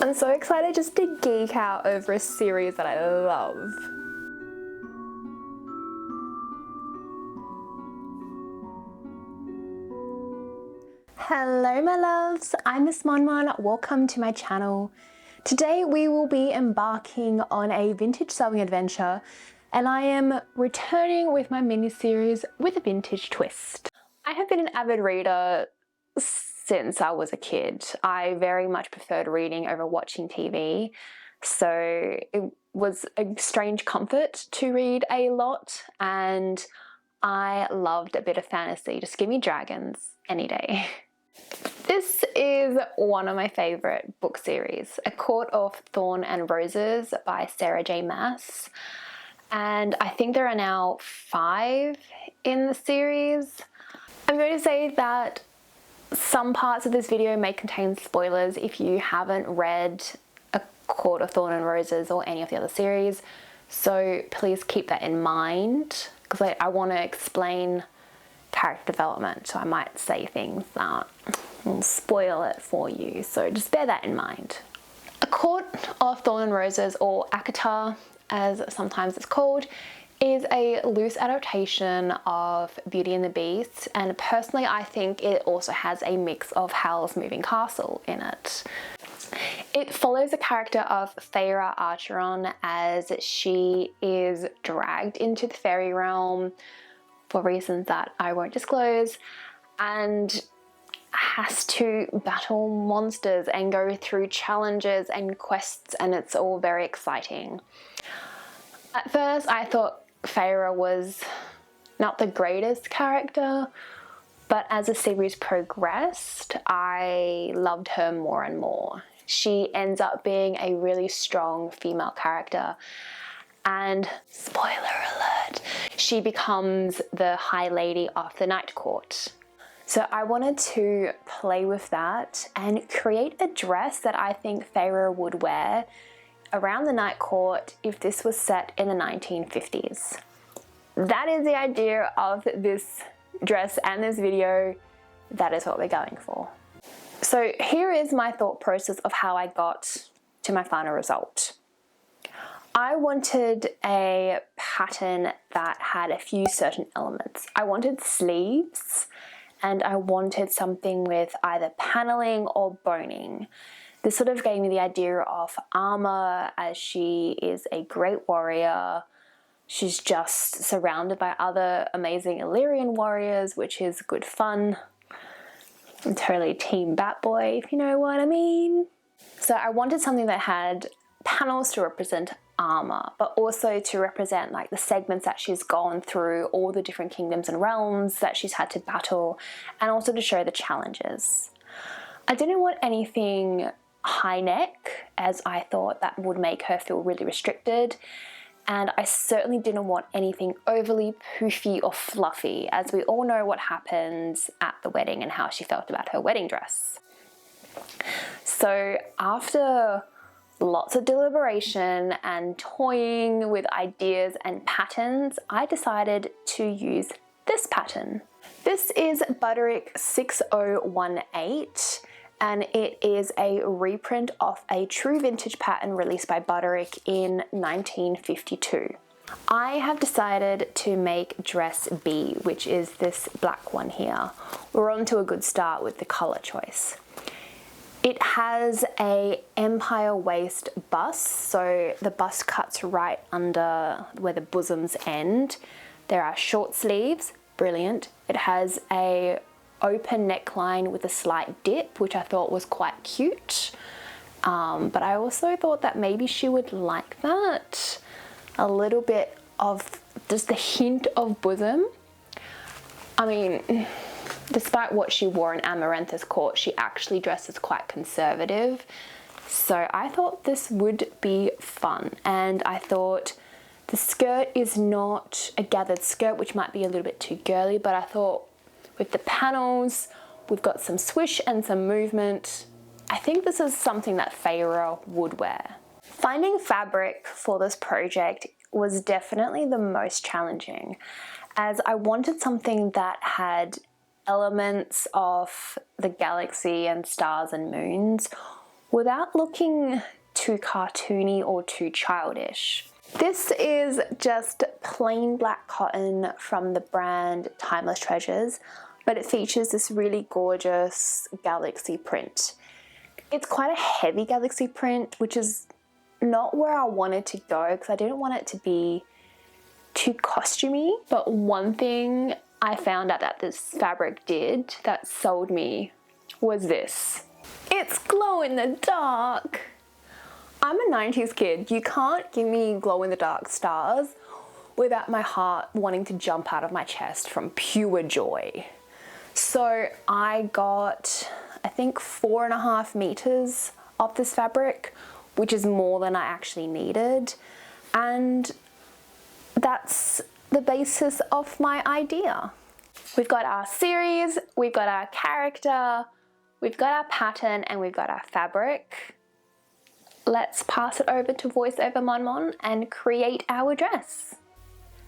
I'm so excited just to geek out over a series that I love. Hello my loves, I'm Miss MonMon, welcome to my channel. Today we will be embarking on a vintage sewing adventure and I am returning with my mini-series with a vintage twist. I have been an avid reader since I was a kid. I very much preferred reading over watching TV, so it was a strange comfort to read a lot, and I loved a bit of fantasy. Just give me dragons any day. This is one of my favourite book series, A Court of Thorn and Roses by Sarah J. Maas, and I think there are now 5 in the series. I'm going to say that some parts of this video may contain spoilers if you haven't read A Court of Thorn and Roses or any of the other series, so please keep that in mind because I want to explain character development, so I might say things that will spoil it for you, so just bear that in mind. A Court of Thorn and Roses, or ACOTAR as sometimes it's called, is a loose adaptation of Beauty and the Beast, and personally I think it also has a mix of Howl's Moving Castle in it. It follows the character of Feyre Archeron as she is dragged into the fairy realm for reasons that I won't disclose, and has to battle monsters and go through challenges and quests, and it's all very exciting. At first I thought Feyre was not the greatest character, but as the series progressed, I loved her more and more. She ends up being a really strong female character, and spoiler alert, she becomes the High Lady of the Night Court. So I wanted to play with that and create a dress that I think Feyre would wear around the Night Court if this was set in the 1950s. That is the idea of this dress and this video. That is what we're going for. So here is my thought process of how I got to my final result. I wanted a pattern that had a few certain elements. I wanted sleeves, and I wanted something with either paneling or boning. This sort of gave me the idea of armor, as she is a great warrior. She's just surrounded by other amazing Illyrian warriors, which is good fun. I'm totally team Batboy, if you know what I mean. So I wanted something that had panels to represent armor, but also to represent like the segments that she's gone through, all the different kingdoms and realms that she's had to battle, and also to show the challenges. I didn't want anything high neck, as I thought that would make her feel really restricted, and I certainly didn't want anything overly poofy or fluffy, as we all know what happened at the wedding and how she felt about her wedding dress. So after lots of deliberation and toying with ideas and patterns, I decided to use this pattern. This is Butterick 6018, and it is a reprint of a true vintage pattern released by Butterick in 1952. I have decided to make dress B, which is this black one here. We're on to a good start with the color choice. It has a empire waist bust, so the bust cuts right under where the bosoms end. There are short sleeves, brilliant. It has a open neckline with a slight dip, which I thought was quite cute. But I also thought that maybe she would like that. A little bit of just a hint of bosom. I mean, despite what she wore in Amarantha's court, she actually dresses quite conservative. So I thought this would be fun, and I thought the skirt is not a gathered skirt, which might be a little bit too girly, but I thought with the panels, we've got some swish and some movement. I think this is something that Feyre would wear. Finding fabric for this project was definitely the most challenging, as I wanted something that had elements of the galaxy and stars and moons without looking too cartoony or too childish. This is just plain black cotton from the brand Timeless Treasures, but it features this really gorgeous galaxy print. It's quite a heavy galaxy print, which is not where I wanted to go because I didn't want it to be too costumey. But one thing I found out that this fabric did that sold me was this. It's glow in the dark. I'm a 90s kid. You can't give me glow in the dark stars without my heart wanting to jump out of my chest from pure joy. So I got, I think, 4.5 meters of this fabric, which is more than I actually needed. And that's the basis of my idea. We've got our series, we've got our character, we've got our pattern, and we've got our fabric. Let's pass it over to VoiceOver MonMon and create our dress.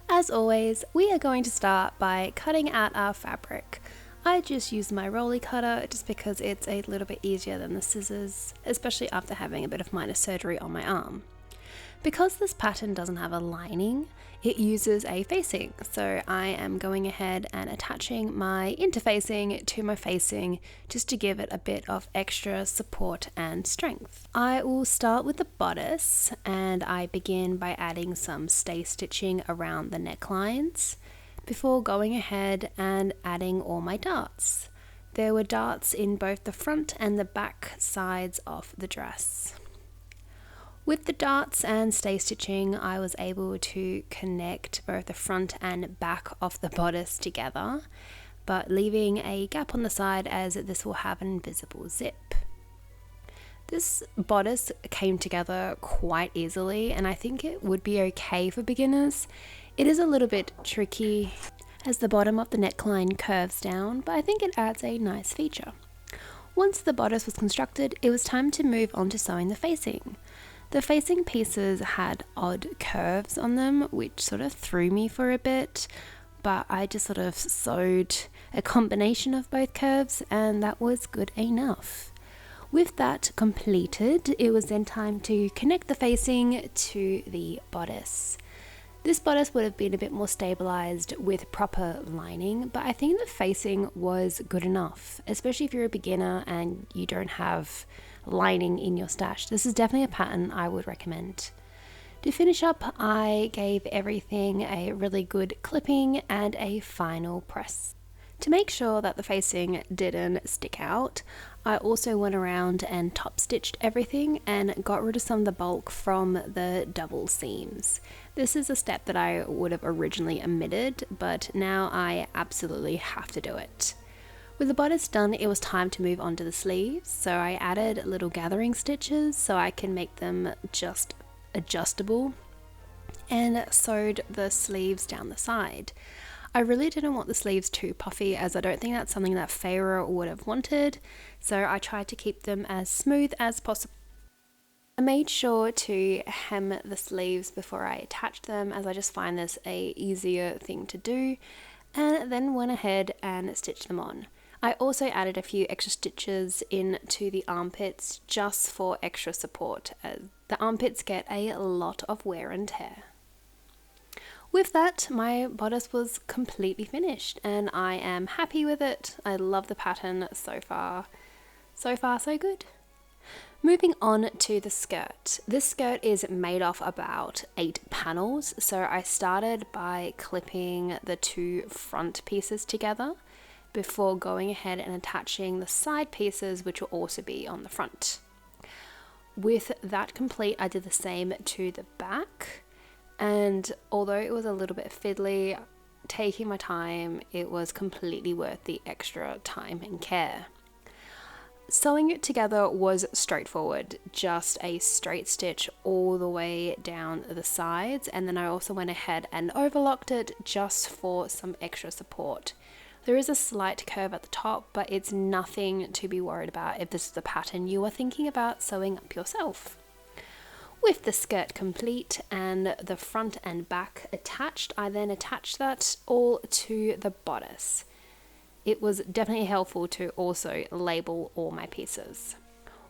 As always, we are going to start by cutting out our fabric. I just use my rolly cutter just because it's a little bit easier than the scissors, especially after having a bit of minor surgery on my arm. Because this pattern doesn't have a lining, it uses a facing, so I am going ahead and attaching my interfacing to my facing just to give it a bit of extra support and strength. I will start with the bodice, and I begin by adding some stay stitching around the necklines before going ahead and adding all my darts. There were darts in both the front and the back sides of the dress. With the darts and stay stitching, I was able to connect both the front and back of the bodice together, but leaving a gap on the side as this will have an invisible zip. This bodice came together quite easily, and I think it would be okay for beginners. It is a little bit tricky as the bottom of the neckline curves down, but I think it adds a nice feature. Once the bodice was constructed, it was time to move on to sewing the facing. The facing pieces had odd curves on them, which sort of threw me for a bit, but I just sort of sewed a combination of both curves, and that was good enough. With that completed, it was then time to connect the facing to the bodice. This bodice would have been a bit more stabilized with proper lining, but I think the facing was good enough, especially if you're a beginner and you don't have lining in your stash. This is definitely a pattern I would recommend. To finish up, I gave everything a really good clipping and a final press. To make sure that the facing didn't stick out, I also went around and top stitched everything and got rid of some of the bulk from the double seams. This is a step that I would have originally omitted, but now I absolutely have to do it. With the bodice done, it was time to move on to the sleeves, so I added little gathering stitches so I can make them just adjustable, and sewed the sleeves down the side. I really didn't want the sleeves too puffy, as I don't think that's something that Feyre would have wanted, so I tried to keep them as smooth as possible. I made sure to hem the sleeves before I attached them, as I just find this a easier thing to do, and then went ahead and stitched them on. I also added a few extra stitches into the armpits just for extra support, as the armpits get a lot of wear and tear. With that, my bodice was completely finished and I am happy with it. I love the pattern so far. So far, so good. Moving on to the skirt. This skirt is made of about 8 panels, so I started by clipping the 2 front pieces together before going ahead and attaching the side pieces, which will also be on the front. With that complete, I did the same to the back, and although it was a little bit fiddly, taking my time, it was completely worth the extra time and care. Sewing it together was straightforward, just a straight stitch all the way down the sides, and then I also went ahead and overlocked it just for some extra support. There is a slight curve at the top, but it's nothing to be worried about if this is the pattern you are thinking about sewing up yourself. With the skirt complete and the front and back attached, I then attached that all to the bodice. It was definitely helpful to also label all my pieces.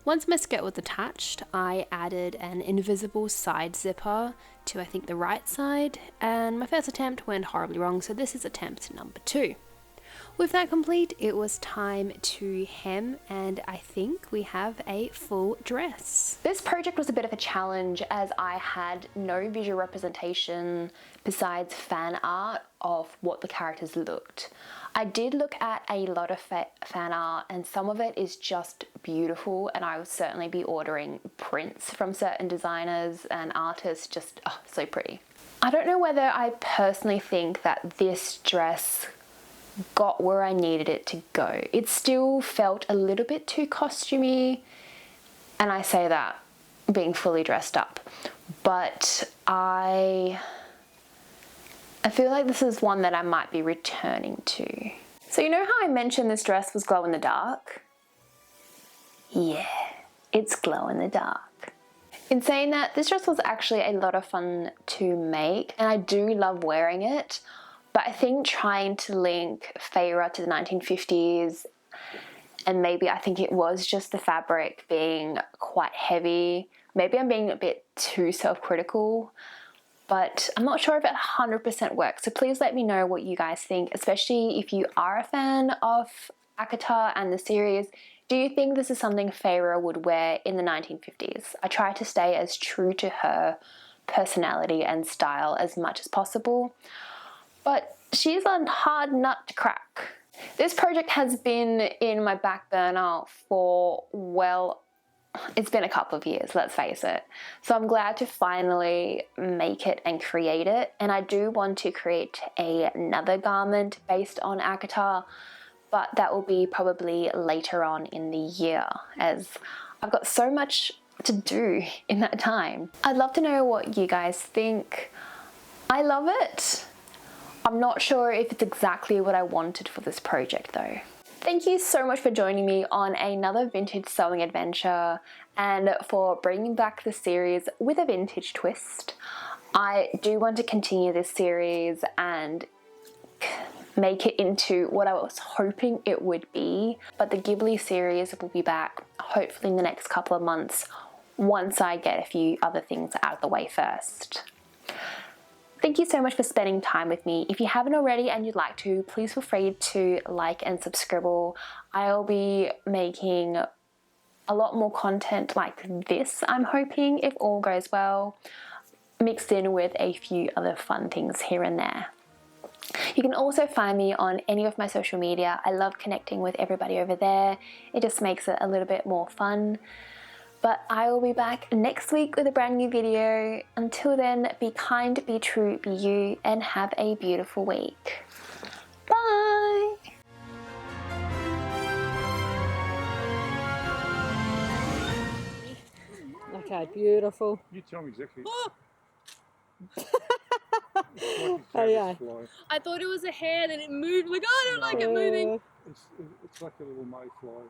Once my skirt was attached, I added an invisible side zipper to I think the right side, and my first attempt went horribly wrong, so this is attempt number 2. With that complete, it was time to hem, and I think we have a full dress. This project was a bit of a challenge as I had no visual representation besides fan art of what the characters looked. I did look at a lot of fan art, and some of it is just beautiful, and I will certainly be ordering prints from certain designers and artists. Just so pretty. I don't know whether I personally think that this dress got where I needed it to go. It still felt a little bit too costumey, and I say that being fully dressed up, but I feel like this is one that I might be returning to. So you know how I mentioned this dress was glow in the dark? Yeah, it's glow in the dark. In saying that, this dress was actually a lot of fun to make, and I do love wearing it. But I think trying to link Feyre to the 1950s, and maybe I think it was just the fabric being quite heavy. Maybe I'm being a bit too self-critical, but I'm not sure if it 100% works. So please let me know what you guys think, especially if you are a fan of ACOTAR and the series. Do you think this is something Feyre would wear in the 1950s? I try to stay as true to her personality and style as much as possible, but she's a hard nut to crack. This project has been in my back burner for, well, it's been a couple of years, let's face it. So I'm glad to finally make it and create it. And I do want to create another garment based on ACOTAR, but that will be probably later on in the year, as I've got so much to do in that time. I'd love to know what you guys think. I love it. I'm not sure if it's exactly what I wanted for this project though. Thank you so much for joining me on another vintage sewing adventure and for bringing back the series with a vintage twist. I do want to continue this series and make it into what I was hoping it would be, but the Ghibli series will be back hopefully in the next couple of months once I get a few other things out of the way first. Thank you so much for spending time with me. If you haven't already and you'd like to, please feel free to like and subscribe. I'll be making a lot more content like this, I'm hoping, if all goes well, mixed in with a few other fun things here and there. You can also find me on any of my social media. I love connecting with everybody over there. It just makes it a little bit more fun. But I will be back next week with a brand new video. Until then, be kind, be true, be you, and have a beautiful week. Bye! Okay, beautiful. You tell me exactly. Oh yeah. I thought it was a hair, then it moved. Like, oh, I don't like it moving. It's like a little mayfly.